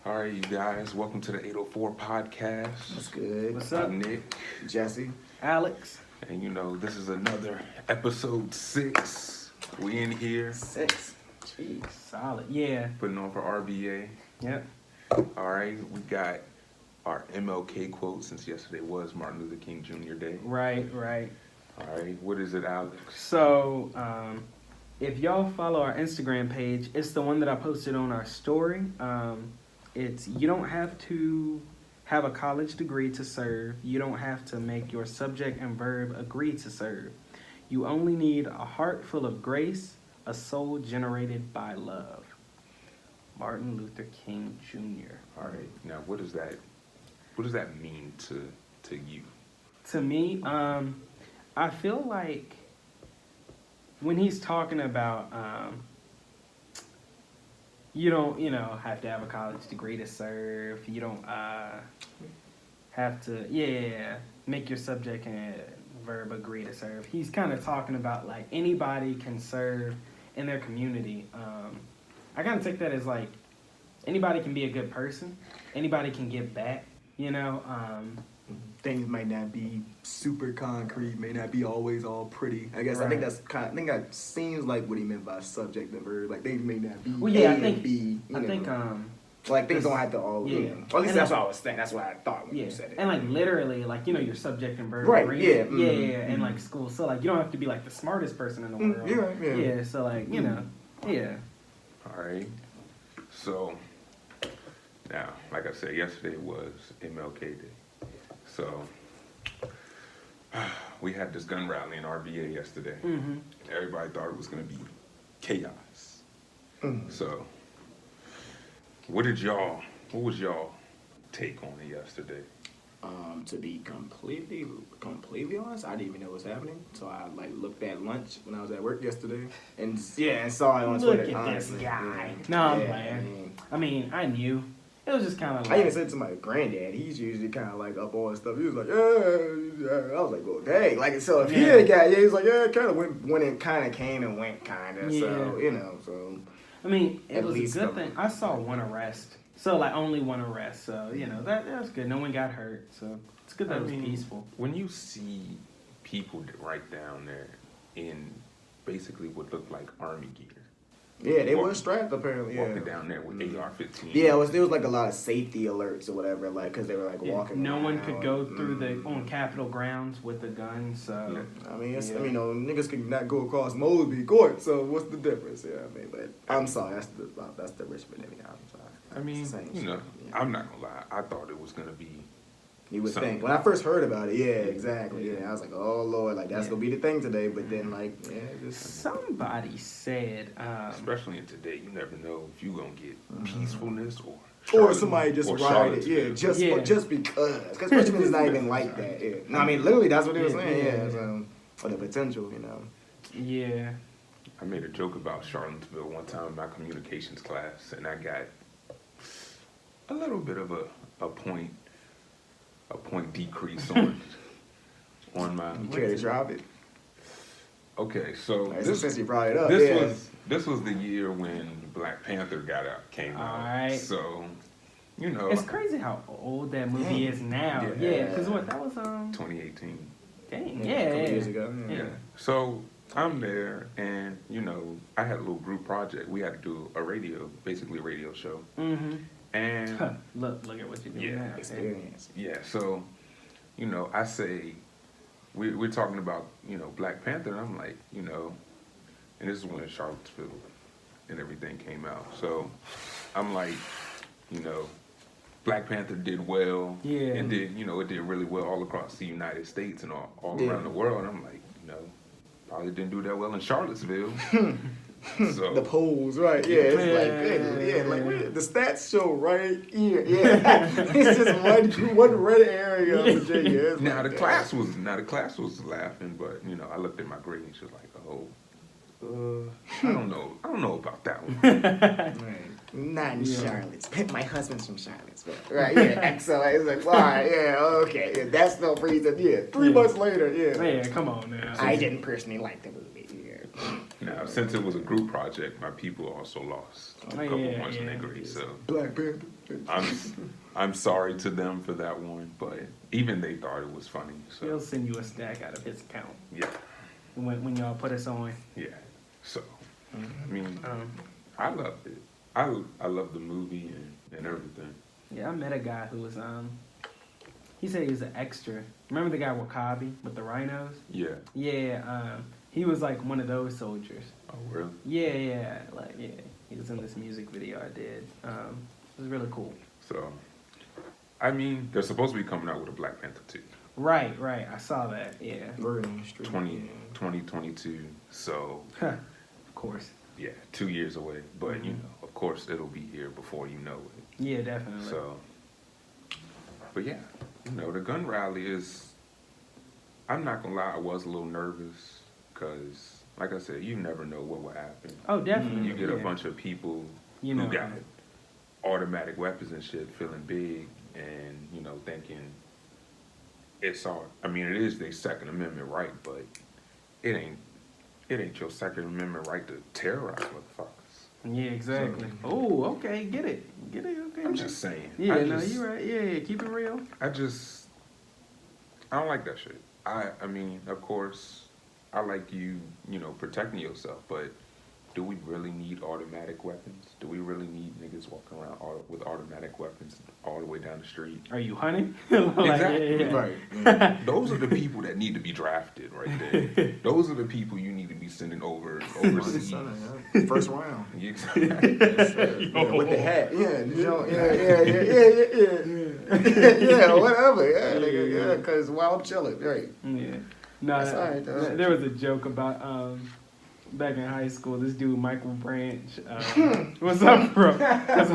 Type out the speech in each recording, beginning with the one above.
All right, you guys, welcome to the 804 podcast. What's good? What's up? I'm Nick, Jesse. Alex. and this is another episode 6. We in here 6. Jeez. Solid. Yeah. putting on for RBA. Yep. All right, we got our MLK quote since yesterday was Martin Luther King Jr. Day. Right. All right, what is it, Alex? So, if y'all follow our Instagram page, it's the one that I posted on our story. It's you don't have to have a college degree to serve. You don't have to make your subject and verb agree to serve. You only need a heart full of grace, a soul generated by love. Martin Luther King Jr. All right, now what does that mean to you? To me, I feel like when he's talking about you don't, have to have a college degree to serve. You don't have to, make your subject and verb agree to serve. He's kind of talking about like anybody can serve in their community. I kind of take that as like anybody can be a good person. Anybody can give back, Things might not be super concrete, may not be always all pretty. I guess Right. I think that seems like what he meant by subject and verb. Like things may not be Well, yeah, A I think and B. I think like things don't have to all. Yeah. Or at least And that's what I was thinking. That's what I thought when yeah, you said it. and like literally, like your subject and verb, Right, agree. yeah, and like school. So like you don't have to be like the smartest person in the world. You're right, yeah. Yeah, so like yeah. All right, so now, like I said, yesterday was MLK Day. So we had this gun rally in RBA yesterday. Mm-hmm. Everybody thought it was going to be chaos. So what was y'all take on it yesterday? To be completely honest, I didn't even know what was happening. So I looked at lunch when I was at work yesterday, and saw it on Look Twitter. at this honestly. guy. Yeah. No, I'm Yeah, playing. I mean, I knew. It was just kind of like... I even said to my granddad, he's usually kind of like up on stuff. He was like, yeah. I was like, well, dang. Like, so if he had got, he's like, yeah, it kind of went when it kind of came and went kind of. Yeah. So, so. I mean, it At was a least good thing. I saw one arrest. So, like, only one arrest. So, that's good. No one got hurt. So, it's good that it was peaceful. When you see people right down there in basically what looked like army gear. Yeah, they were strapped apparently. Walking down there with AR-15. Yeah, there was like a lot of safety alerts or whatever, like because they were like walking. No one around. could go through on Capitol grounds with a gun. So Yeah. I mean, niggas can not go across Mosby Court. So what's the difference? Yeah, I mean, but I'm sorry, that's the Richmond anyhow. I'm sorry. I mean, Yeah. I'm not gonna lie. I thought it was gonna be. You would something. think when I first heard about it, yeah, exactly. Yeah, I was like, oh Lord, like that's gonna be the thing today. But then somebody said, Especially in today, you never know if you're gonna get peacefulness or somebody just or ride it, just because Richmond is not even like that. Yeah, no, I mean literally that's what they were saying. Yeah, so, for the potential, Yeah. I made a joke about Charlottesville one time in my communications class, and I got a little bit of a point decrease on my. You care to drop it? Okay, so Since you brought it up, this was the year when Black Panther came out. All right. So, It's crazy how old that movie is now. Yeah, because that was 2018. Dang, a couple years ago. Yeah. So I'm there, and I had a little group project. We had to do basically a radio show. Mm-hmm. And look at what you're doing now. Experience. yeah, so I say we're talking about Black Panther, and I'm like and this is when Charlottesville and everything came out. So I'm like Black Panther did well, and did it did really well all across the United States and all around the world. And I'm like probably didn't do that well in Charlottesville. So the polls, right? Yeah, it's like the stats show right here. Yeah, it's just one red area of Virginia. It's now the class was laughing, but I looked at my grade and she was like, I don't know about that one. Right. Not in Charlotte. My husband's from Charlottesville. Right, yeah. So it's like, all right, yeah, okay. Yeah, that's no reason. Yeah, 3 months later, yeah. Yeah, come on now. I didn't personally like the movie. Yeah. Now, since it was a group project, my people also lost a couple ones when they agreed. So Black Panther. I'm sorry to them for that one, but even they thought it was funny. So He'll send you a stack out of his account yeah, when y'all put us on. yeah. So I mean, I loved it. I love the movie and everything. Yeah, I met a guy who was he said he was an extra. Remember the guy Wakabi with the rhinos? Yeah. Yeah, he was like one of those soldiers. Oh really? Yeah, he was in this music video I did. It was really cool. So, I mean, they're supposed to be coming out with a Black Panther 2. Right, I saw that, yeah. We're in the street. 2022, so, Of course. yeah, 2 years away. But, you know, of course, it'll be here before you know it. Yeah, definitely. So, but yeah, you know, the gun rally is, I'm not gonna lie, I was a little nervous, because, like I said, you never know what will happen. Oh, definitely. You get a bunch of people You know, who got automatic weapons and shit feeling big and, you know, thinking it's all, I mean, it is their Second Amendment right, but it ain't your Second Amendment right to terrorize motherfuckers. Yeah, exactly. So, oh, okay, get it, okay. I'm just saying. Yeah, you're right. Yeah, keep it real. I don't like that shit. I mean, of course, I like you know, protecting yourself, but do we really need automatic weapons? Do we really need niggas walking around with automatic weapons all the way down the street? Are you hunting? Exactly. Right. Yeah. Those are the people that need to be drafted right there. Those are the people you need to be sending overseas. First round. Exactly. Yeah, with the hat. Yeah, yeah, whatever. Yeah, nigga, yeah, because while I'm chilling, right. Yeah. No, That's all right, though. there was a joke about back in high school. This dude Michael Branch, what's up, bro? 'Cause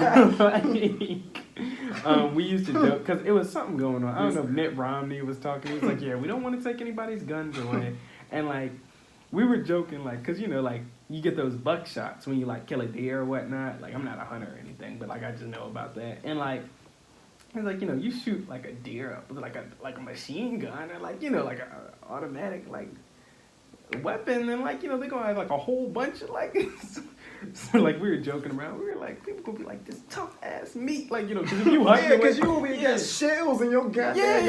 we used to joke because it was something going on. I don't know if Mitt Romney was talking. He was like, "Yeah, we don't want to take anybody's guns away," and like we were joking, like, cause you know, like you get those buck shots when you like kill a deer or whatnot. Like I'm not a hunter or anything, but like I just know about that, and like. It's like, you know, you shoot like a deer up with like a machine gun or like, you know, like a automatic like weapon, and like, you know, they're gonna have like a whole bunch of like so like we were joking around. We were like, people gonna be like this tough ass meat, like, you know, because if you hunt, yeah, because you over here got shells in your goddamn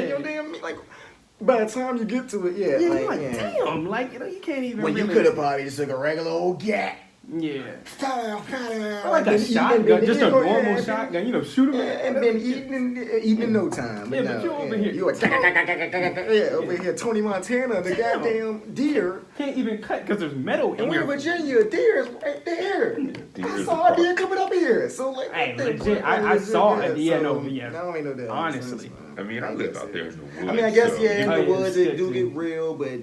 your damn meat. Like by the time you get to it, damn, like, you know, you can't even. Well, you could have probably just took a regular old gat. Yeah. Or like a shotgun, just a normal shotgun, you know, shoot them. And then eating in no time. Yeah, but you over here. You over here, Tony Montana, the goddamn deer. Can't even cut because there's metal in and we're in Virginia, a deer is right there. I saw a deer coming up here. So, like, hey, legit, I saw it. Yeah, no, yeah. No, ain't no doubt. Honestly. I mean, I live out there in the woods. I mean, I guess, so, in the woods, it do too. get real, but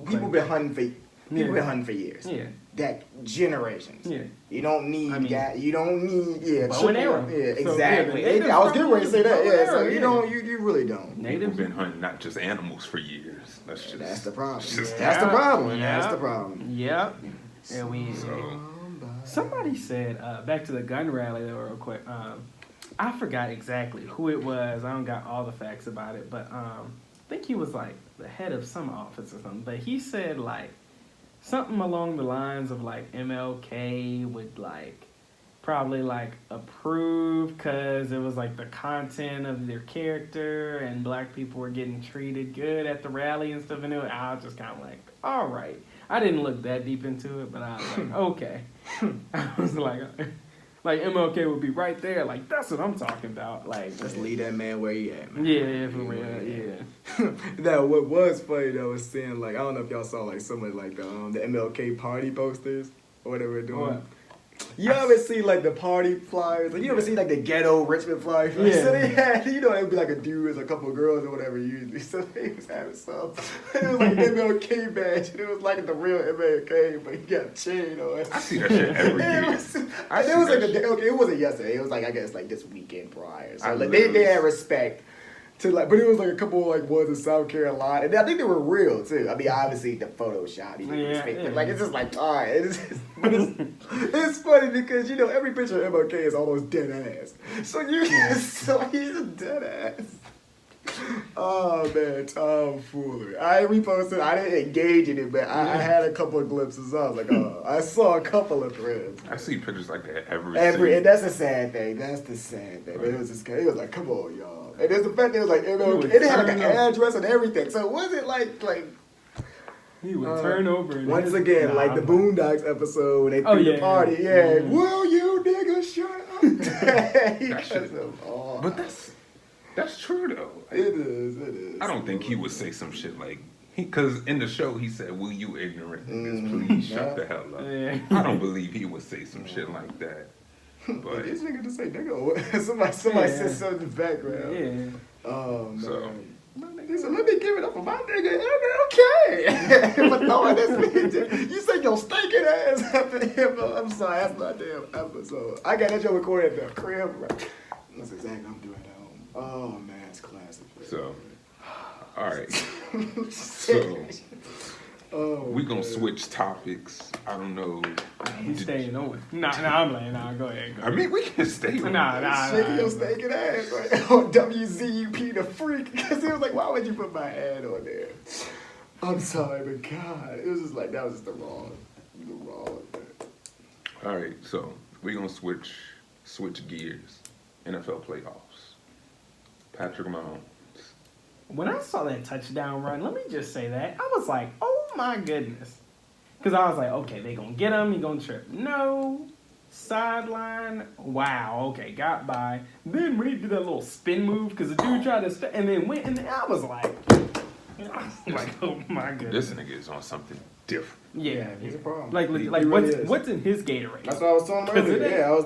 people been hunting for years. Yeah. That generations. Yeah. You don't need you don't need bow and arrow. Yeah, So, exactly. yeah, I was getting ready to say that. bow and Yeah, so arrow, you don't you really don't. People Natives been hunting not just animals for years. That's the problem. just- That's the problem. Yeah. That's the problem. Yep. Yeah, we. So, Somebody said back to the gun rally though, real quick. I forgot exactly who it was. I don't got all the facts about it, but I think he was like the head of some office or something. But he said like something along the lines of like MLK would like probably like approve because it was like the content of their character and black people were getting treated good at the rally and stuff. And I was just kind of like, all right. I didn't look that deep into it, but I was like, okay. I was like MLK would be right there. Like, that's what I'm talking about. Like, Just leave that man where he at, man. yeah, for real, yeah. Now, what was funny though was seeing like I don't know if y'all saw like some of like the MLK party posters or whatever they're doing. What? You ever see like the party flyers? Like, you ever see like the ghetto Richmond flyers? Yeah. So they had, you know, it would be like a dude, a couple of girls or whatever usually. So they was having some. It was like MLK badge, and it was like the real MLK, but he got a chain on it. I see that shit every year. It wasn't yesterday. It was like I guess like this weekend prior. So I like literally- they had respect. To like, but it was like a couple of like ones in South Carolina, and I think they were real too. I mean, obviously the Photoshop, but like it's just like, all right, it's funny because you know every picture of MLK is almost dead ass. So so he's a dead ass. Oh man, tomfoolery. I reposted. I didn't engage in it, but I had a couple of glimpses. I was like, oh, I saw a couple of threads. I see pictures like that And that's the sad thing. That's the sad thing. But it was just, it was like, come on, y'all. And there's the fact that it was like, it had like an address and everything. So it wasn't like. He would turn over. And once again, like the Boondocks episode when they threw the party. Yeah. Will you niggas shut up? But that's true though. It is. I don't think he would say some shit like because in the show he said, "Will you ignorant niggas please shut the hell up?" Yeah. I don't believe he would say some shit like that. But this nigga just say nigga. Somebody said something in the background. Yeah. Oh man. So. He said, let me give it up for my nigga. Okay. But throwing this nigga, you say your stinking ass after him. I'm sorry, that's my damn episode. I got that joke recorded at the crib. Right? That's exactly what I'm doing at home. Oh man, it's classic. So, all right. So, we gonna switch topics. I don't know. He's staying on. Nah, I'm laying. Nah, go ahead. I mean, we can stay on. Nah. Shaking your stinking ass right on WZUP the freak. Because it was like, why would you put my ad on there? I'm sorry, but God, it was just like, that was just the wrong. All right, so we gonna switch gears. NFL playoffs. Patrick Mahomes. When I saw that touchdown run, let me just say that. I was like, oh my goodness. Because I was like, okay, they going to get him. He going to trip. No. Sideline. Wow. Okay, got by. Then when he did that little spin move, because the dude tried to, and then went, and I was like, oh my goodness. This nigga is on something different. Yeah, he's a problem. Like really what's in his Gatorade? That's what I was telling him earlier. Yeah, I was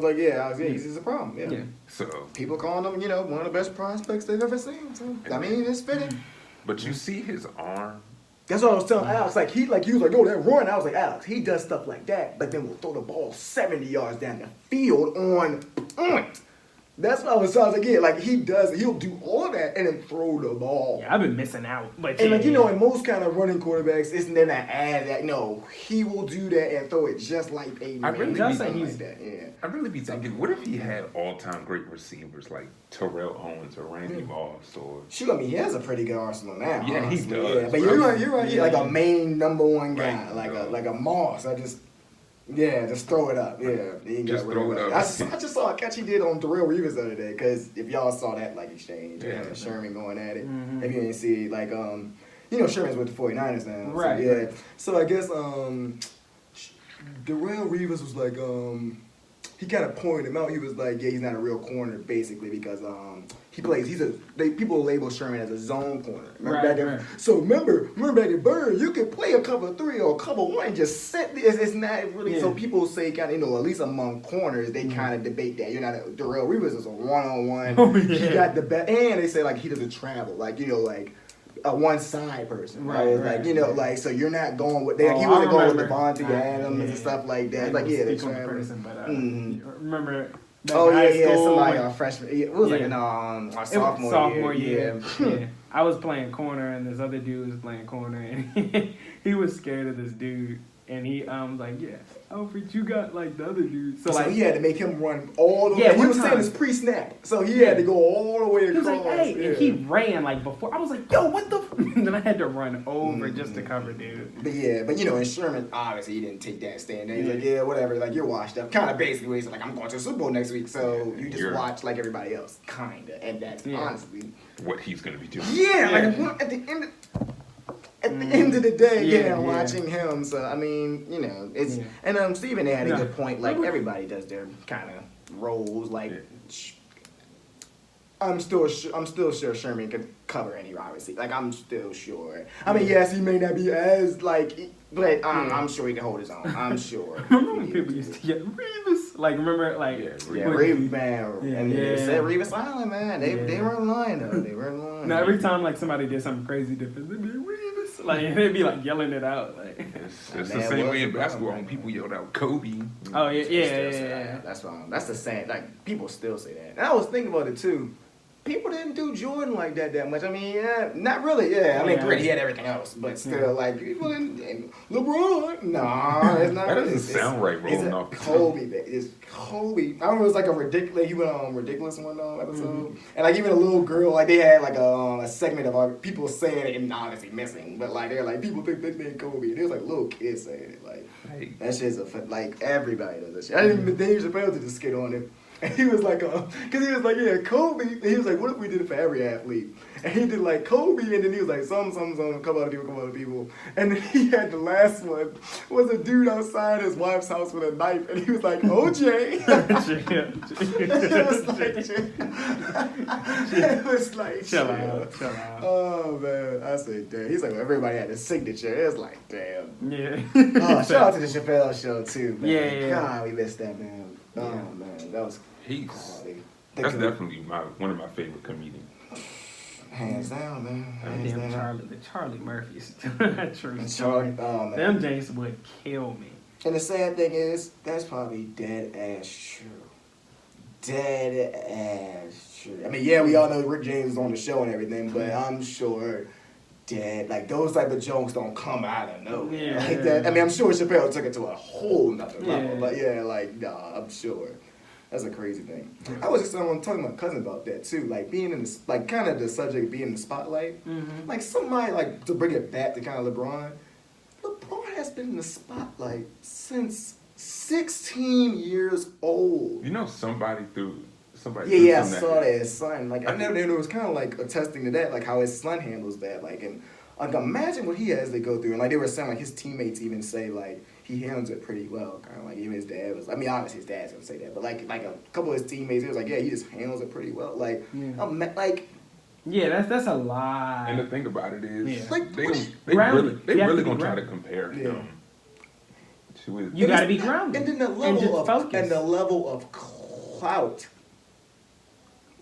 like, he's a problem. Yeah. So people calling him, one of the best prospects they've ever seen. So I mean, it's fitting. But you see his arm. That's what I was telling Alex. Like he was like, yo, that run. I was like, Alex, he does stuff like that, but then we'll throw the ball 70 yards down the field on point. That's what I was like, yeah, like he'll do all that and then throw the ball. Yeah, I've been missing out. But and in most kind of running quarterbacks, isn't there that ad that he will do that and throw it just like Peyton Manning. I really be thinking, what if he had all-time great receivers like Terrell Owens or Randy Moss or? Shoot, I mean, he has a pretty good arsenal now. Yeah, honestly. he does. Yeah, but you're right. He's like a main number one guy, like a Moss. Just throw it up. Yeah, just throw it up. I just saw a catch he did on Darrell Reeves the other day. Because if y'all saw that exchange, Sherman going at it. Mm-hmm. If you didn't see it, Sherman's with the 49ers now. Right. So, yeah. So I guess Darrell Reeves was like he kind of pointed him out. He was like, he's not a real corner basically because people label Sherman as a zone corner. So remember back in Bird, you could play a cover 3 or a cover 1 and just set. It's not really. So people say kind of at least among corners they kind of debate that. You're not Darrell Reeves is a 1-on-1. Oh, yeah. He got the best, and they say he doesn't travel a one side person, right? So you're not going with. He wasn't going with Devontae Adams and stuff like that. They travel. Remember. Somebody freshman. It was our sophomore year. Yeah. I was playing corner, and this other dude was playing corner, and he was scared of this dude, and he was like, "Yeah, Alfred, you got the other dude." So he had to make him run all the way. He was saying it's pre-snap, so he had to go all the way across. He was like, "Hey," and he ran before. I was like, "Yo, what the?" And then I had to run over just to cover dude. But and Sherman obviously he didn't take that stand. He's like, "Yeah, whatever. You're washed up." Kind of basically, he's like, "I'm going to the Super Bowl next week, so you just watch like everybody else." Kinda, and that's honestly what he's gonna be doing. At the end of the day, watching him. So I mean, it's and Steven had a good point. Everybody does their kind of roles. I'm still sure Sherman could cover any obviously. I'm still sure. I mean, yes, he may not be as but I'm sure he can hold his own. I'm sure. Remember people used to get Reeves. Reeves, man. And they said Reeves Island, man. They weren't lying though. They weren't lying. Now every time somebody did something crazy different, they'd be Reeves. They'd be yelling it out. It's the same way in basketball when people yelled out Kobe. Oh yeah. That's wrong. That's the same. People still say that. And I was thinking about it too. people didn't do Jordan like that much. I mean, yeah, not really. Yeah, I mean, granted, he had everything else, but still, like people didn't. And LeBron, nah, it's not. That doesn't sound right rolling off. Kobe, it's Kobe. I remember it was like a ridiculous. He went on ridiculous one episode, and like even a little girl, like they had like a segment of people saying it and obviously missing, but like they're like people think they named Kobe, and it was like little kids saying it. Like that shit's like everybody does that shit. I didn't even Dave Chappelle did a skit on it. And he was like, cause he was like, yeah, Kobe. And he was like, what if we did it for every athlete? And he did like Kobe, and then he was like, some, a couple other people. And then he had the last one was a dude outside his wife's house with a knife, and he was like, OJ. It was like, chill out. Oh man, I said, damn. He's like, well, everybody had a signature. It was like, damn. Yeah. Oh, shout out to the Chappelle show too, man. Yeah. God, we missed that, man. Oh man, that was. That's definitely one of my favorite comedians. Hands down, man. Damn Charlie Murphy's true. Charlie, oh man. Them James would kill me. And the sad thing is, that's probably dead ass true. Dead ass true. I mean, yeah, we all know Rick James is on the show and everything, but I'm sure dead. Like those type of jokes don't come out of nowhere like that. I mean, I'm sure Chappelle took it to a whole nother level. But yeah, like nah, I'm sure. That's a crazy thing. I was just talking to my cousin about that too, like being in the, like kind of the subject of being in the spotlight. Mm-hmm. Like somebody, like to bring it back to kind of LeBron. LeBron has been in the spotlight since 16 years old. You know, somebody. Yeah, I saw that his son. Like I never knew it was kind of like attesting to that, like how his son handles that. Like and like imagine what he has to go through. And like they were saying, like his teammates even say like. He handles it pretty well, kind of like even his dad was. I mean, obviously his dad's gonna say that, but like a couple of his teammates, he was like, yeah, he just handles it pretty well. Like, yeah, that's a lie. And the thing about it is, like they really gonna try to compare him to his. You gotta be grounded. And then the level of clout.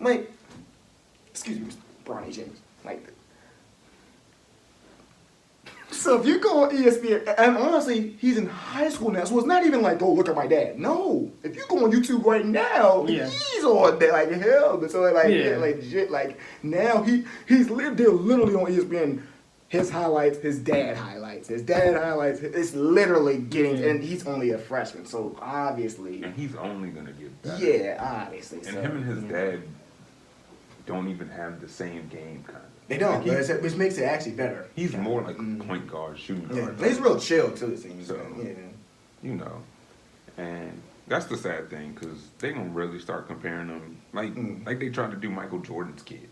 Like, excuse me, Bronny James, like. So if you go on ESPN, and honestly, he's in high school now, so it's not even like, oh, look at my dad. No, if you go on YouTube right now, he's on there like hell. But so like legit, like now they're literally on ESPN. His highlights, his dad highlights. It's literally getting, and he's only a freshman, so obviously. And he's only gonna get better. Yeah, obviously. And him and his dad don't even have the same game kind of. They don't, which makes it actually better. He's more like a point guard, shooting guard. Yeah. He's real chill too, it seems. So, you know, and that's the sad thing because they gonna really start comparing them like they tried to do Michael Jordan's kids.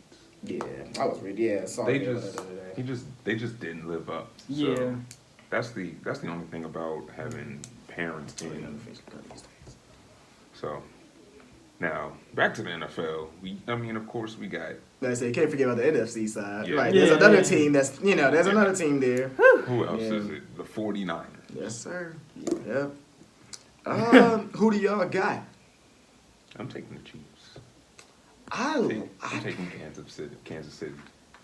Yeah, I was reading. Yeah, they just didn't live up. Yeah, so that's the only thing about having parents in. So. Now, back to the NFL. Of course, we got... Like I said, you can't forget about the NFC side. Yeah. Right, there's another team that's, there's another team there. Who else is it? The 49ers. Yes, sir. Yep. Who do y'all got? I'm taking the Chiefs. I'm taking Kansas City.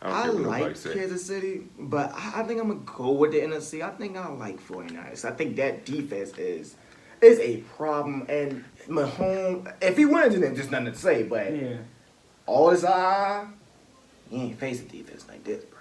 I like Kansas City, but I think I'm going to go with the NFC. I think I like 49ers. I think that defense is a problem, and Mahomes, if he wins, then there's nothing to say, but all this he ain't facing defense like this, bro.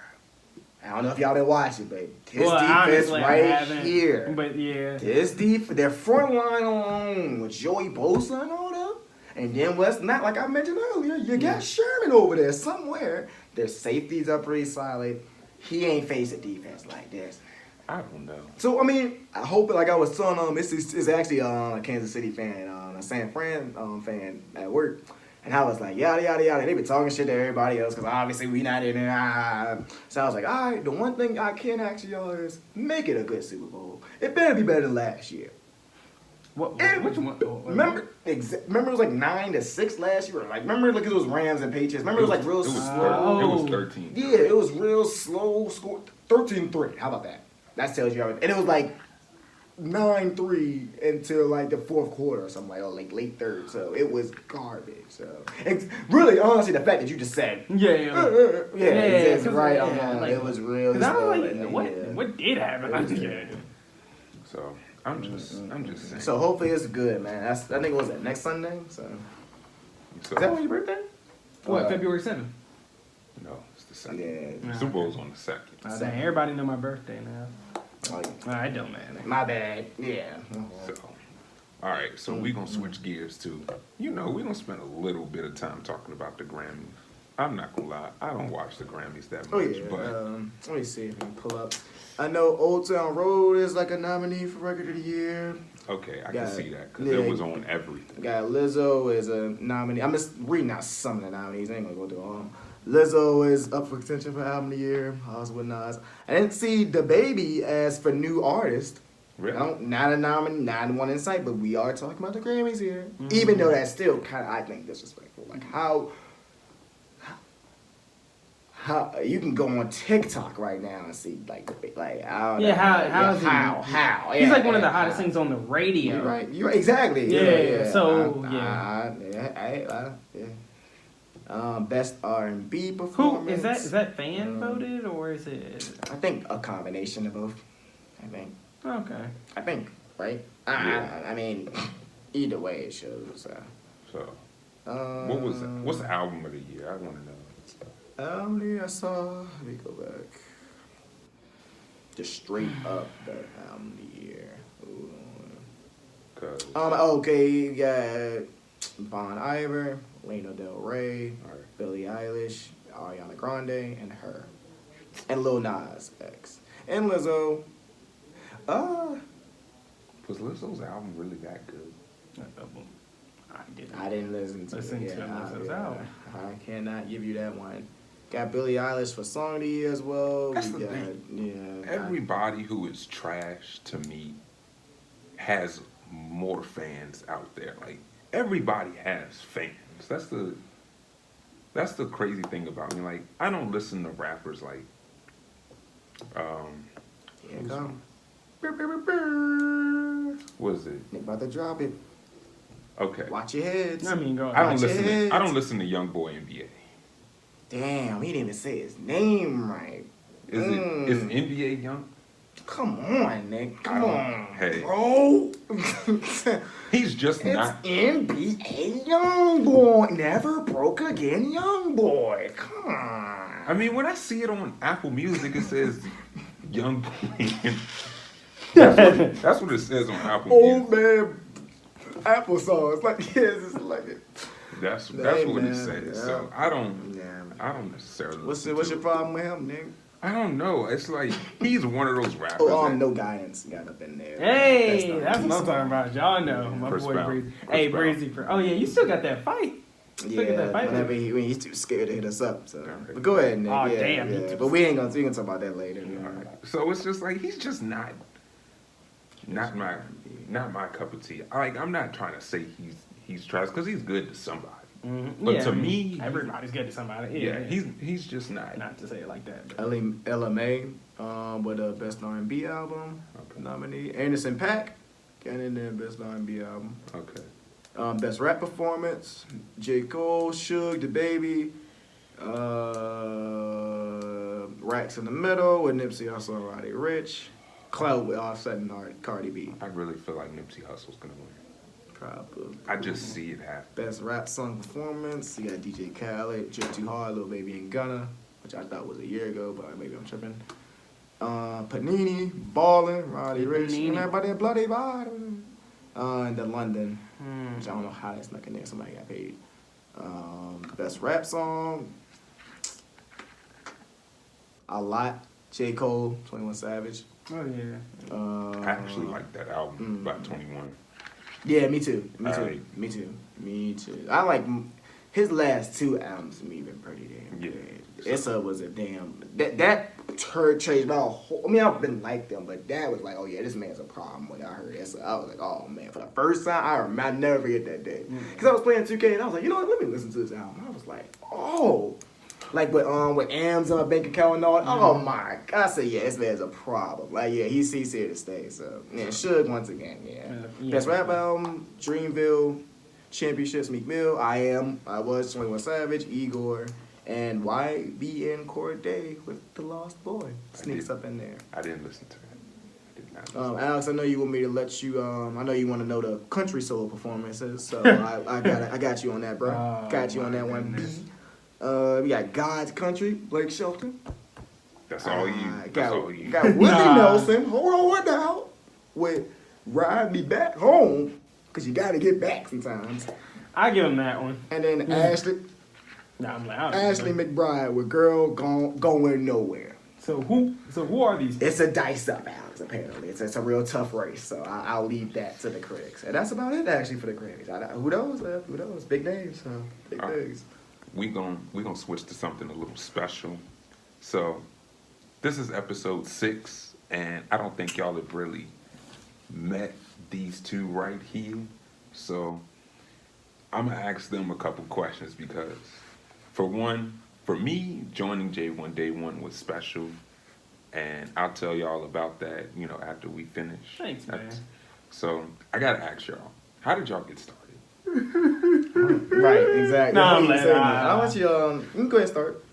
I don't know if y'all been watching, but his defense right here. But this defense, their front line alone with Joey Bosa and all that, and then what's not, like I mentioned earlier, you got Sherman over there somewhere. Their safeties are pretty solid. He ain't facing defense like this. I don't know. So, I mean, I hope, like I was telling it's actually a Kansas City fan, a San Fran fan at work. And I was like, yada, yada, yada. They been talking shit to everybody else because obviously we not in there. So I was like, all right, the one thing I can ask y'all is make it a good Super Bowl. It better be better than last year. Which one? Remember it was like 9-6 last year. Like remember, like it was Rams and Patriots. Remember it was like real slow. It was 13. Yeah, it was real slow score. 13-3. How about that? That tells you everything. And it was like 9-3 until like the fourth quarter or something like late third. So it was garbage. So it's really, honestly, the fact that you just said, it's right on. Like, it was real. What did happen? So I'm just saying. So hopefully it's good, man. I think it was next Sunday. So is that when your birthday? What, February 7th? No, it's the second. Yeah. Super Bowl's on the second. Oh, dang, everybody know my birthday now. Oh, yeah. I don't, man. My bad. Yeah. So, all right. So we gonna switch gears to, we gonna spend a little bit of time talking about the Grammys. I'm not gonna lie, I don't watch the Grammys that much, Oh yeah. but Let me see if I can pull up. I know Old Town Road is like a nominee for Record of the Year. okay, I Got can it. see that because Yeah. it was on everything. Got Lizzo is a nominee. I'm just reading out some of the nominees. I ain't gonna go through all. Lizzo is up for contention for Album of the Year. Oz with Nas. I didn't see the Baby as for new artist. Really? Not a nominee, not one in sight, but we are talking about the Grammys here. Even though that's still kind of, I think, disrespectful. Like how you can go on TikTok right now and see like I don't know. How is he? How? He's Yeah, like one of the yeah, hottest how. things on the radio. You're right. You're right. Exactly. Yeah, so, best R&B Who performance. is that fan voted or is it? I think a combination of both. I think right. Yeah. I mean, either way it shows. So, what was that? What's the album of the year? I want to know. I saw. Let me go back. Just straight up the album of the year. Ooh. Cause Okay, you got Bon Iver, Lana Del Rey, Alright. Billie Eilish, Ariana Grande, and her, and Lil Nas X, and Lizzo. was Lizzo's album really that good? I didn't listen to Lizzo's album. I cannot give you that one. Got Billie Eilish for Song of the Year as well. That's We the got, thing. yeah. Everybody who is trash to me has more fans out there. Like everybody has fans. That's the crazy thing about me. Like I don't listen to rappers like Here it come. what is it? They about to drop it. Okay. Watch your heads. I mean, go I don't Watch your listen heads. I don't listen to Young Boy NBA. Damn, he didn't even say his name right. Is NBA Young? Come on, Nick. Come on, Hey. bro. He's just It's not NBA Young Boy. Never broke again, Young Boy. Come on. I mean, when I see it on Apple Music, it says Young Boy. That's what it says on Apple Old Music. man applesauce. Like, yes, it's like it. That's Hey, what it man, says. yeah. So I don't necessarily. What's listen your to it. problem with him, Nick? I don't know. It's like he's one of those rappers. Oh, that- no guidance got up in there. Hey, that's what I'm talking about. Y'all know my Chris boy Brown. Breezy. Chris Hey, Brown. Breezy. Oh yeah, you still got that fight. Still got that fight. whenever he's too scared to hit us up. So, but go ahead, Nick. Oh, yeah, damn, he yeah. too But we ain't gonna talk about that later. All right. So it's just like he's just not my cup of tea. Like I'm not trying to say he's trash because he's good to somebody. But Yeah, to I mean, me, everybody's good to somebody. yeah, he's just not. not to say it like that. But. LMA with a best R&B album nominee. Anderson .Paak got in there best R&B album. Okay. Best rap performance. J. Cole, Suge, The Baby. Racks in the Middle with Nipsey Hussle and Roddy Ricch. Cloud with Offset and Cardi B. I really feel like Nipsey Hussle's gonna win. Probably. I just see it happen. Best rap song performance. You got DJ Khaled, Drip Too Hard, Lil Baby and Gunna, which I thought was a year ago, but maybe I'm tripping. Panini, Ballin', Roddy Ricch, Panini. and everybody at Bloody Bottom. And the London, which I don't know how that's snuck in there. Somebody got paid. Best rap song. A Lot, J. Cole, 21 Savage. Oh yeah. I actually like that album by 21. Yeah, me too. Me too. Alright. Me too. Me too. I like his last two albums. To me, been pretty damn Yeah. good. Issa was a damn that changed my whole. I mean, I've been like them, but that was like, oh yeah, this man's a problem. When I heard Issa, I was like, oh man, for the first time, I never forget that day because I was playing 2K and I was like, you know what? Let me listen to this album. I was like, oh. Like with AMs on my bank account and all. Oh my God! I said, yeah, this man's a problem. Like, yeah, he's here to stay. So yeah, Suge once again, yeah. Best rap album, Dreamville, Championships, Meek Mill, I Was, 21 Savage, Igor, and YBN Corday with The Lost Boy sneaks up in there. I didn't listen to it. I did not listen. Alex, I know you want me to let you. I know you want to know the country solo performances, so I got you on that, bro. Oh, got you on my that one. goodness. We got God's Country, Blake Shelton. That's all you. That's Got, all you. got Willie Nelson. Hold on now. With Ride Me Back Home, because you got to get back sometimes. I give him that one. And then Ashley McBride with Girl Going Nowhere. So who are these? It's a dice up, Alex, apparently. It's a real tough race, so I'll leave that to the critics. And that's about it, actually, for the critics. Who knows? Who knows? Big names, so big things. We gonna switch to something a little special. So, this is episode 6, and I don't think y'all have really met these two right here. So, I'm gonna ask them a couple questions because, for me, joining J1 Day 1 was special, and I'll tell y'all about that, after we finish. Thanks, man. So, I gotta ask y'all, how did y'all get started? Right, exactly. No, I'm I'll let you, you can go ahead and start.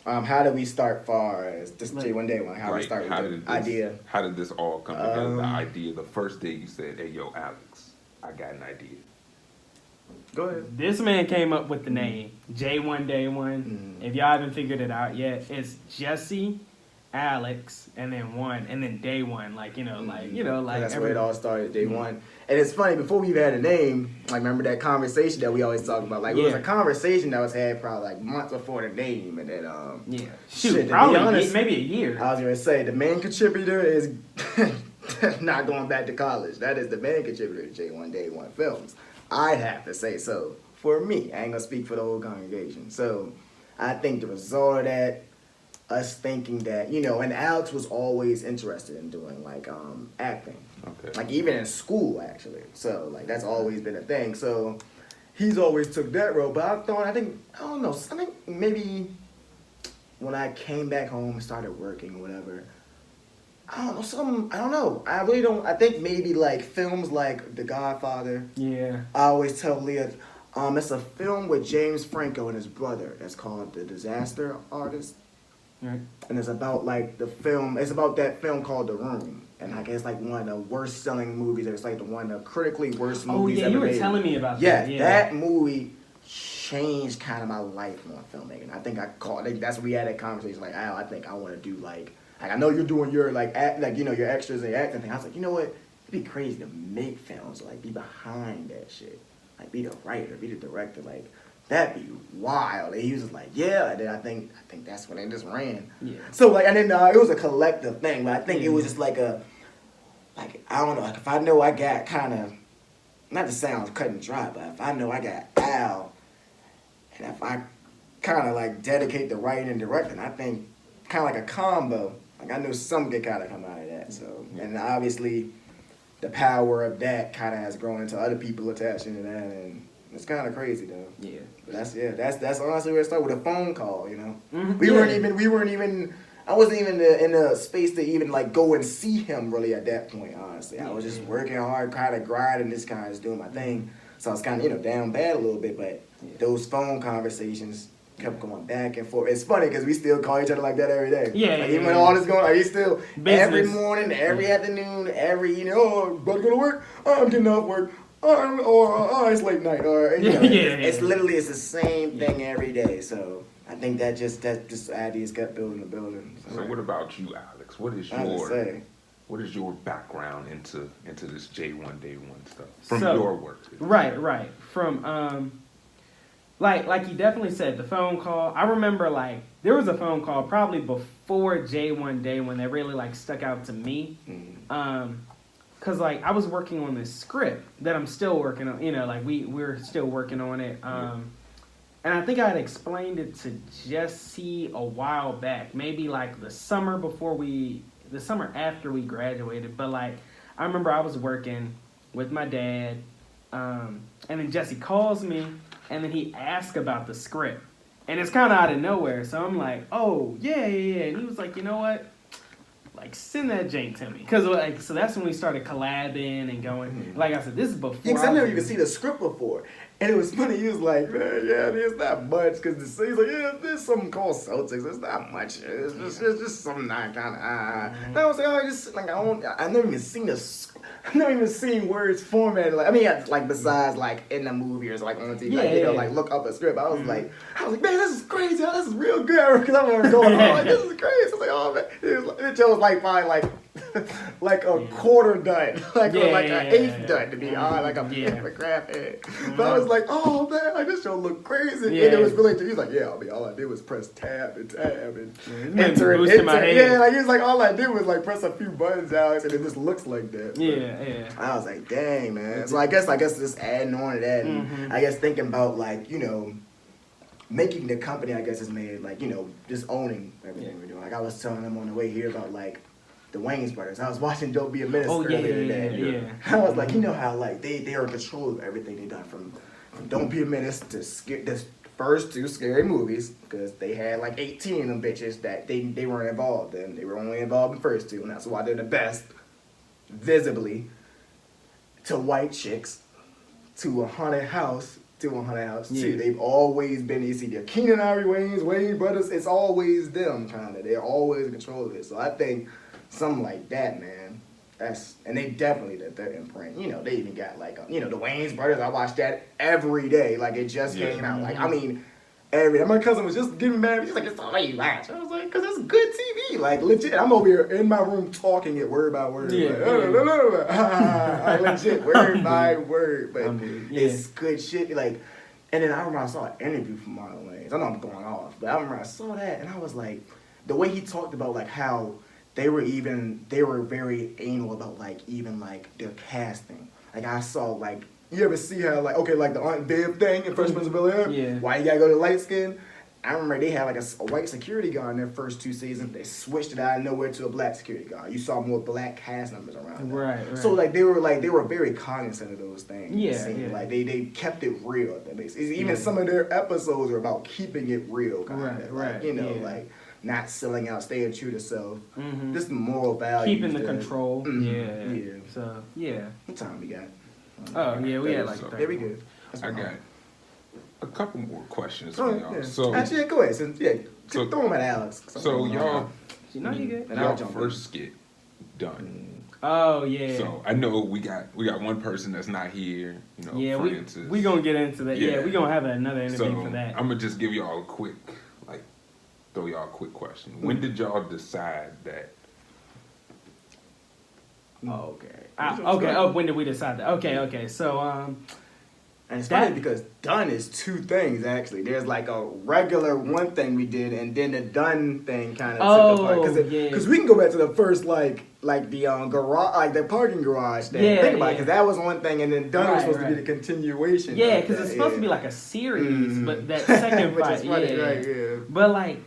How did we start far as this J1 Day 1? How we start with the idea? How did this all come together? The idea, the first day you said, hey, yo, Alex, I got an idea. Go ahead. This man came up with the name J1 Day 1. If y'all haven't figured it out yet, it's Jesse, Alex, and then 1, and then Day 1. Like that's where it all started, Day 1. And it's funny, before we even had a name, remember that conversation that we always talk about? It was a conversation that was had probably months before the name, and then probably honest, maybe a year. I was gonna say the main contributor is not going back to college. That is the main contributor to J1 Day 1 films. I'd have to say so. For me, I ain't gonna speak for the whole congregation. So I think the result of that, us thinking that, and Alex was always interested in doing acting. Okay. Even in school, actually. So that's always been a thing. So he's always took that road. But I think maybe when I came back home and started working or whatever, I don't know. I really don't. I think maybe films like The Godfather. Yeah. I always tell Leah, it's a film with James Franco and his brother that's called The Disaster Artist. Right. And it's about it's about that film called The Room. And I guess one of the worst selling movies. It's the one of the critically worst movies ever made. Oh yeah, you were telling me about that. Yeah, that movie changed kind of my life on filmmaking. I think that's when we had that conversation. Al, I think I want to do I know you're doing your your extras and your acting thing. I was like, you know what? It'd be crazy to make films, be behind that shit, be the writer, be the director, that'd be wild. And he was just yeah. And then I think that's when they just ran. Yeah. So and then it was a collective thing, but I think it was just I don't know, if I know I got kind of, not to sound cut and dry, but if I know I got Al, and if I kind of dedicate the writing and directing, I think kind of a combo. I know something could kind of come out of that. So, and obviously, the power of that kind of has grown into other people attached into that, and it's kind of crazy though. Yeah. But that's honestly where it started, with a phone call. Mm-hmm. We weren't even. I wasn't even in the space to even go and see him really at that point. Honestly, I was just working hard, kind of grinding, this kind of just doing my thing. So I was kind of down bad a little bit, but those phone conversations kept going back and forth. It's funny because we still call each other like that every day. Yeah. Even when all this going on, we still business. Every morning, every afternoon, about to go to work. I'm getting off work. It's late night. It's literally the same thing every day. So I think that just ideas kept building. So what about you, Alex? What is your background into this J1 Day 1 stuff from your work? Right. From like you definitely said, the phone call. I remember there was a phone call probably before J1 Day when that really stuck out to me. Cause I was working on this script that I'm still working on. We're still working on it. And I think I had explained it to Jesse a while back, maybe the summer after we graduated. But I remember I was working with my dad, and then Jesse calls me. And then he asked about the script. And it's kind of out of nowhere. So I'm like, oh, yeah. And he was like, you know what? Send that jank to me. Because, so that's when we started collabing and going. Mm-hmm. Like I said, this is before. Yeah, because I never even seen the script before. And it was funny. He was like, man, there's not much. Because he's like, there's something called Celtics. It's not much. It's just something I kind of, And I was like, I never even seen the I've never even seen words formatted. Like, I mean, yeah, like besides like in the movie or like on TV, like, you know, like look up a script. I was like, man, this is crazy. This is real good. Because I remember going, oh, like, this is crazy. I was like, oh man, it was like probably like a quarter done, like or like an eighth done to be honest, like a crap head. But I was like, oh man, like this show look crazy. And it was really. He's like, yeah, I mean, all I did was press tab and enter and enter. Yeah, like he was like, all I did was like press a few buttons, Alex, and it just looks like that. But I was like, dang, man. So I guess just adding on to that, and I guess thinking about like, you know, making the company, I guess, is made like, you know, just owning everything we're doing. Like I was telling them on the way here about like the Wayans brothers. I was watching Don't Be a Menace earlier today. I was like, you know how like they are in control of everything they done from Don't Be a Menace to the first 2 scary movies, because they had like 18 of them bitches that they weren't involved in. They were only involved in the first 2, and that's why they're the best, visibly, to white chicks, to a haunted house, too. They've always been, you see, the Keenan Ivory Wayans brothers, it's always them kind of. They're always in control of it. So I think something like that, man. And they definitely did their imprint. You know, they even got like, you know, the Wayans brothers. I watched that every day. Like it just came out. Like I mean, my cousin was just getting mad. He's like, it's all you watch. I was like, because it's good TV. Like legit. I'm over here in my room talking it word by word. Like legit, word by word. But it's good shit. Like, and then I remember I saw an interview from Marlon Wayans. I know I'm going off, but I remember I saw that and I was like, the way he talked about like how they were very anal about like even like their casting. Like I saw like, you ever see how like, okay, like the Aunt Viv thing in Fresh Prince of Bel-Air? Yeah. Why you gotta go to light skin? I remember they had like a white security guard in their first 2 seasons. They switched it out of nowhere to a black security guard. You saw more black cast members around. Right. So like they were very cognizant of those things. Like they kept it real at that base. Even some of their episodes are about keeping it real. Right. You know, like not selling out, staying true to self. Just moral values. Keeping the control. Yeah. So what time we got? We had like 30. There we go. I got a couple more questions for y'all. Yeah. So actually, go ahead. Throw them at Alex. So y'all, y'all first skit done. Oh yeah. So I know we got one person that's not here. You know, yeah, Francis. we gonna get into that. Yeah, we gonna have another interview for that. I'm gonna just give y'all a quick, throw y'all a quick question. When did y'all decide that? When did we decide that? Okay. So, and it's funny because done is 2 things actually. There's like a regular one thing we did, and then the done thing kind of took apart. Because we can go back to the first like the garage, like the parking garage thing. Think about it, because that was one thing, and then done was supposed to be the continuation. Yeah, because it's supposed to be like a series, but that second which fight, is funny, right? But like,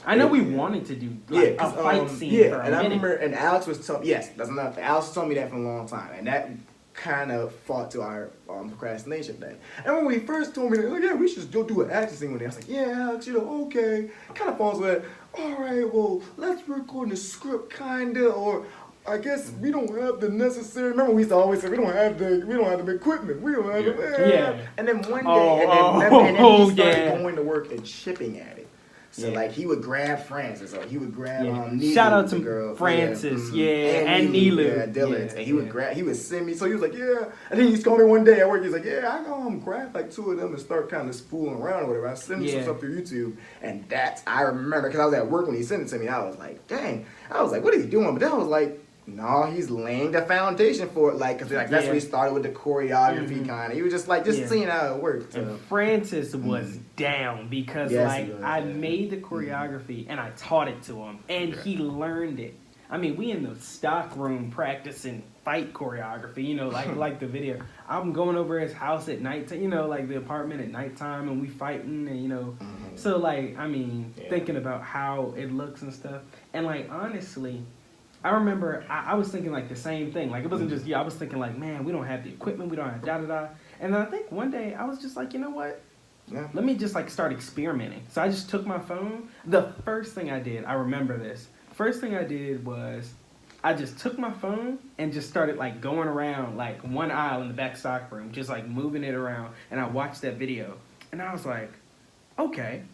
I know we wanted to do like a fight scene for a minute. I remember, and Alex was telling that's enough. Alex told me that for a long time, and that kind of fought to our procrastination thing. And when we first told me that, like, yeah, we should go do an action scene with it, I was like, yeah, Alex, you know, okay. Kind of falls with that. All right, well, let's work on the script, kinda, or I guess we don't have the necessary. Remember, we used to always say we don't have the equipment. We don't have the. And then one day, and then he started going to work and chipping at it. So like he would grab Francis, or he would grab Neelu, shout out to girl. Francis, and Neelu, Dillard, and he would send me. So he was like, and then he used to call me one day at work. He's like, I go grab like 2 of them and start kind of fooling around or whatever. I send him some stuff through YouTube, and I remember because I was at work when he sent it to me. I was like, dang, I was like, what are you doing? But then I was like, no, he's laying the foundation for it, like, cause that's when he started with the choreography kind of. He was just seeing how it worked. And Francis was down because I made the choreography and I taught it to him, and he learned it. I mean, we in the stock room practicing fight choreography, you know, like the video. I'm going over his house at night, you know, like the apartment at nighttime, and we fighting, and you know, so like, I mean, thinking about how it looks and stuff, and like honestly. I remember I was thinking like the same thing. Like it wasn't just I was thinking like, man, we don't have the equipment, we don't have da-da-da. And then I think one day I was just like, you know what? Let me just like start experimenting. So I just took my phone. The first thing I did, I remember this. First thing I did was I just took my phone and just started like going around like one aisle in the back stock room, just like moving it around. And I watched that video. And I was like, okay.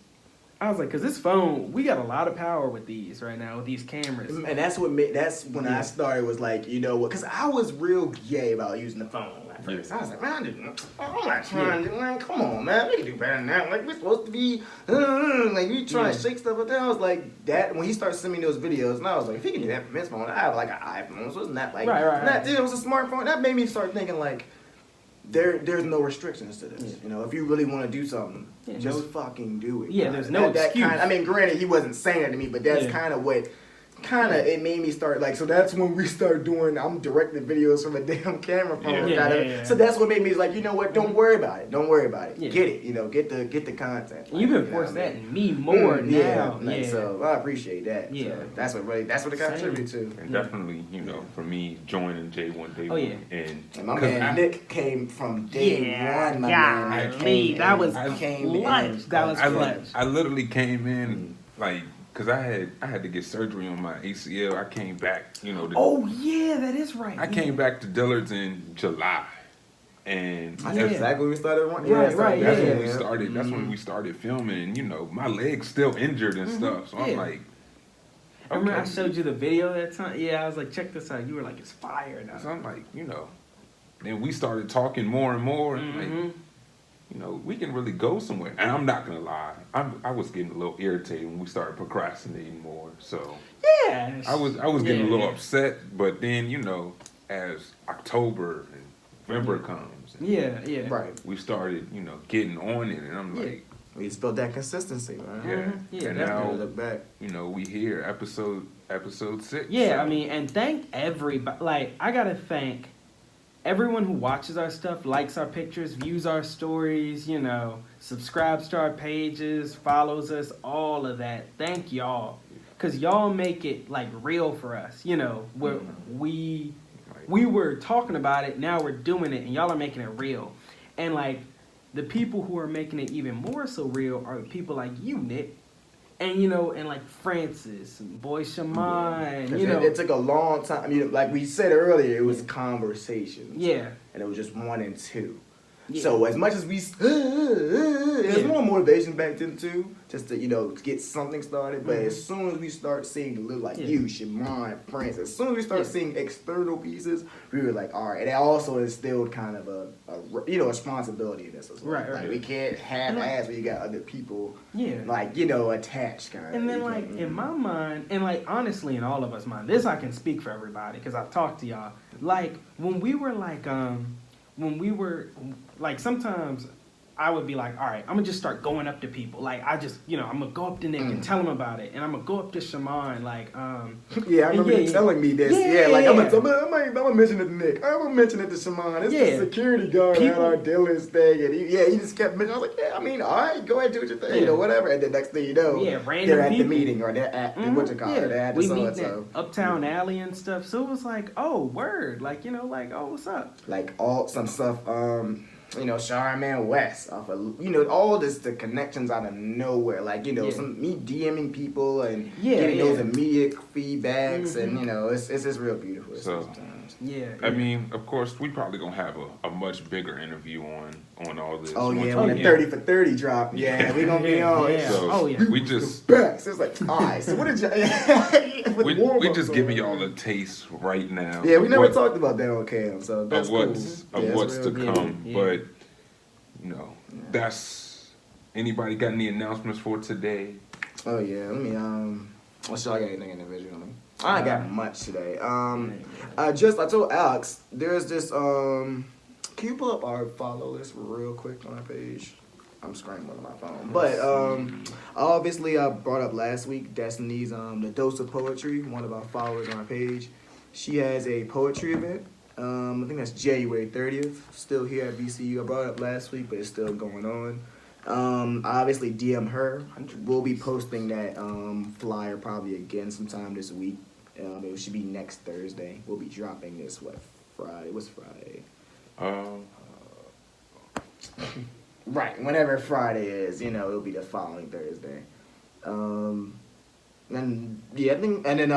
I was like, because this phone, we got a lot of power with these right now, with these cameras. And that's what made, that's when I started, was like, you know what, because I was real gay about using the phone at first. I was like, man, I'm not trying to, man, come on, man, we can do better than that. Like, we're supposed to be, like, we trying to shake stuff up there. I was like, that, when he started sending me those videos, and I was like, if he can do that from his phone, I have like an iPhone, so it's not like, it was a smartphone. That made me start thinking, like, there's no restrictions to this. You know, if you really want to do something, just fucking do it. Yeah, there's no excuse. I mean, granted, he wasn't saying that to me, but that's kind of what, it made me start, like, so that's when we started doing, I'm directing videos from a damn camera phone. So that's what made me, like, you know what, don't worry about it. Don't worry about it. Get it, you know, get the content. You've enforced that in me more now. So I appreciate that. Yeah. So that's what it contributed to. And definitely, you know, for me, joining J1 Day One. And my man Nick came from day one, my man. That was clutch. That was clutch. I literally came in, like, because I had to get surgery on my ACL. I came back, you know. That is right. I came back to Dillard's in July. And that's exactly when we started running. That's when we started. That's when we started filming. And, you know, my leg's still injured and stuff. So I'm like, okay. I remember I showed you the video that time. Yeah, I was like, check this out. You were like, it's fire now. So I'm like, you know. Then we started talking more and more. And like, you know, we can really go somewhere. And I'm not gonna lie, I was getting a little irritated when we started procrastinating more. So I was getting a little upset. But then, you know, as October and November comes, we started, you know, getting on it, and I'm like, we just built that consistency, man. And now look back. You know, we here episode 6. Yeah, so. I mean, and thank everybody. Like, I gotta thank everyone who watches our stuff, likes our pictures, views our stories, you know, subscribes to our pages, follows us, all of that. Thank y'all. Because y'all make it, like, real for us. You know, we were talking about it, now we're doing it, and y'all are making it real. And, like, the people who are making it even more so real are people like you, Nick. And, you know, and like Francis, and Boy Shaman, you know. It took a long time. I mean, like we said earlier, it was conversations. Yeah. And it was just 1 and 2. Yeah. So as much as we, there's more motivation back then too, just to, you know, get something started. But as soon as we start seeing little like you, Shaman, Francis, as soon as we start seeing external pieces, we were like, all right. And that also instilled kind of a you know, responsibility in this as well. Right. Like we can't half-ass when you got other people, like, you know, attached kind of. And then like in my mind, and like honestly in all of us' mind, this I can speak for everybody because I've talked to y'all. Like when we were like sometimes I would be like, all right, I'm gonna just start going up to people. Like I just, you know, I'm gonna go up to Nick and tell him about it, and I'm gonna go up to Shaman. Like, I remember you telling me this. Like I'm gonna mention it to Nick. I'm gonna mention it to Shaman. It's the security guard at our dealer's thing, and he just kept mentioning. I was like, I mean, all right, go ahead, do your thing, you know, whatever. And the next thing you know, they're at the meeting or they're at what you call it, they're at the so-and-so. Uptown Alley and stuff. So it was like, oh, word, like, you know, like, oh, what's up? Like some stuff. You know, Charman West, off of, you know, all this, the connections out of nowhere. Like, you know, me DMing people and getting those immediate feedbacks, and, you know, it's just real beautiful sometimes. I mean, of course, we probably gonna have a much bigger interview on all this. Oh, yeah, when the 30 for 30 drop. Yeah, we gonna be on. So we just... Back. So it's like, all right, so what did y'all... we just giving y'all a taste right now. Yeah, we never talked about that on cam, so that's what's to come. But, you know, that's... Anybody got any announcements for today? Oh, yeah, let me, let's see if I got anything individually. I ain't got much today. I told Alex, there's this, can you pull up our follow list real quick on our page? I'm scrambling on my phone. But, obviously I brought up last week, Destiny's, The Dose of Poetry, one of our followers on our page. She has a poetry event. I think that's January 30th, still here at VCU. I brought it up last week, but it's still going on. I obviously DM her. We'll be posting that flyer probably again sometime this week. It should be next Thursday. We'll be dropping this, Friday? What's Friday? Right, whenever Friday is, you know, it'll be the following Thursday. And I think, and then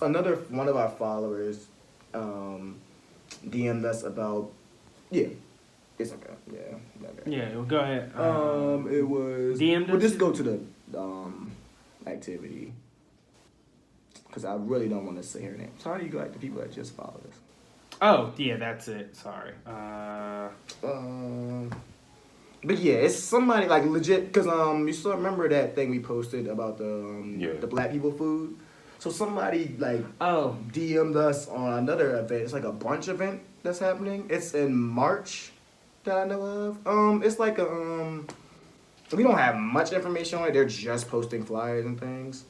another one of our followers DM'd us about, it's okay, Yeah, well, go ahead. It was... DM'd us? We'll just go to the activity. Because I really don't want to say her name. So how do you like the people that just follow us? Oh, yeah, that's it. Sorry. But yeah, it's somebody like legit. Because you still remember that thing we posted about the black people food. So somebody like DM'd us on another event. It's like a brunch event that's happening. It's in March that I know of. It's like a we don't have much information on it. They're just posting flyers and things.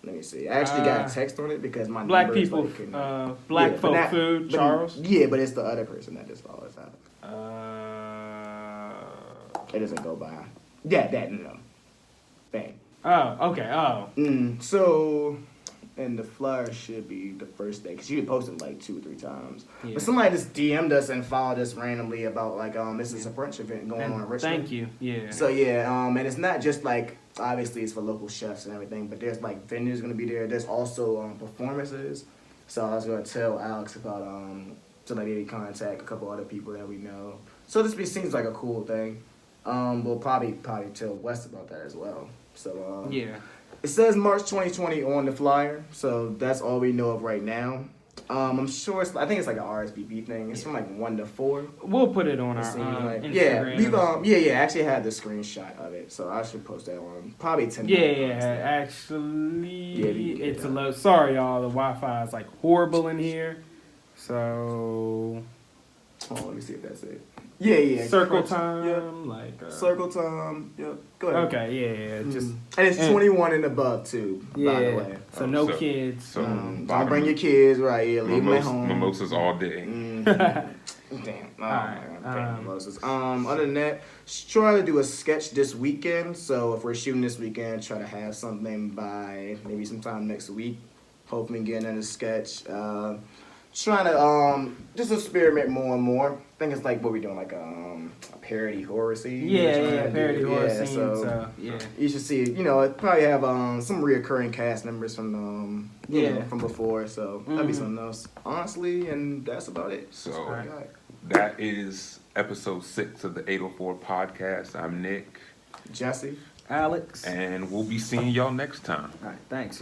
Let me see. I actually got a text on it because my black number is people, like, black folk food, Charles. Yeah, but it's the other person that just follows out. It doesn't go by. Yeah, that thing. Oh, okay. Oh. So, and the flyer should be the first day because you had posted like 2 or 3 times. Yeah. But somebody just DM'd us and followed us randomly about like this is a brunch event going on in Richmond. Thank you. Yeah. So yeah, and it's not just like obviously it's for local chefs and everything, but there's like vendors gonna be there. There's also performances. So I was gonna tell Alex about somebody to contact a couple other people that we know. So this seems like a cool thing. We'll probably tell Wes about that as well. So yeah. It says March 2020 on the flyer, so that's all we know of right now. I'm sure I think it's like an RSVP thing. It's from like 1 to 4. We'll put it on our Instagram. I actually had the screenshot of it, so I should post that on probably 10 minutes. Actually, it's a low. Sorry, y'all. The Wi-Fi is like horrible in here, so. Oh, let me see if that's it. Yeah. Circle time, circle time. Yep. Go ahead. Okay, yeah. Just and it's 21 and above too. Yeah. By the way. So no kids. So don't bring your kids. Right. Yeah. Leave them at home. Mimosas all day. Damn. Oh, Alright, mimosas. Other than that, try to do a sketch this weekend. So if we're shooting this weekend, try to have something by maybe sometime next week. Hopefully getting in a sketch. Trying to just experiment more and more. I think it's like what we're doing, like a parody horror scene. Yeah, parody horror scene. So you should see. It probably have some reoccurring cast members from from before. So that'd be something else, honestly. And that's about it. So that is episode 6 of the 804 podcast. I'm Nick, Jesse, Alex, and we'll be seeing y'all next time. All right, thanks.